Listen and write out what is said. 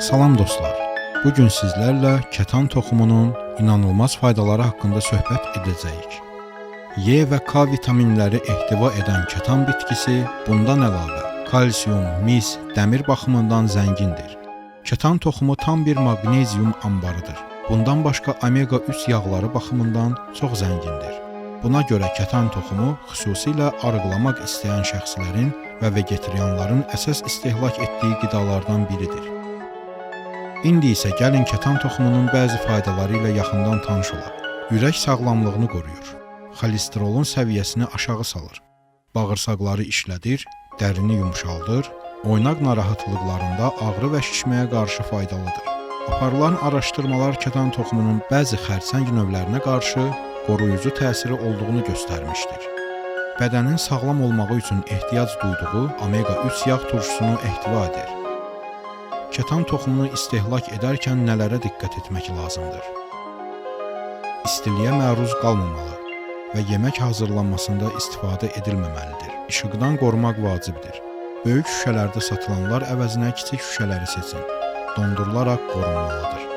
Salam dostlar. Bugün sizlərlə kətan toxumunun inanılmaz faydaları haqqında söhbət edəcəyik. E və K vitaminləri ehtiva edən kətan bitkisi bundan əlavə kalsium, mis, dəmir baxımından zəngindir. Kətan toxumu tam bir maqnezium anbarıdır. Bundan başqa omega-3 yağları baxımından çox zəngindir. Buna görə kətan toxumu xüsusilə arıqlamaq istəyən şəxslərin və vegetarianların əsas istehlak etdiyi qidalardan biridir. İndi isə gəlin kətan toxumunun bəzi faydaları ilə yaxından tanış olaq. Ürək sağlamlığını qoruyur, xolesterolun səviyyəsini aşağı salır, bağırsaqları işlədir, dərini yumşaldır, oynaq narahatlıqlarında ağrı və şişməyə qarşı faydalıdır. Aparılan araşdırmalar kətan toxumunun bəzi xərçəng növlərinə qarşı qoruyucu təsiri olduğunu göstərmişdir. Bədənin sağlam olmağı üçün ehtiyac duyduğu omega-3 yağ turşusunu ehtiva edir. Kətan toxumunu istehlak edərkən nələrə diqqət etmək lazımdır? İstiliyə məruz qalmamalı və yemək hazırlanmasında istifadə edilməməlidir. İşıqdan qorumaq vacibdir. Böyük şüşələrdə satılanlar əvəzinə kiçik şüşələri seçin. Dondurularaq qorunmalıdır.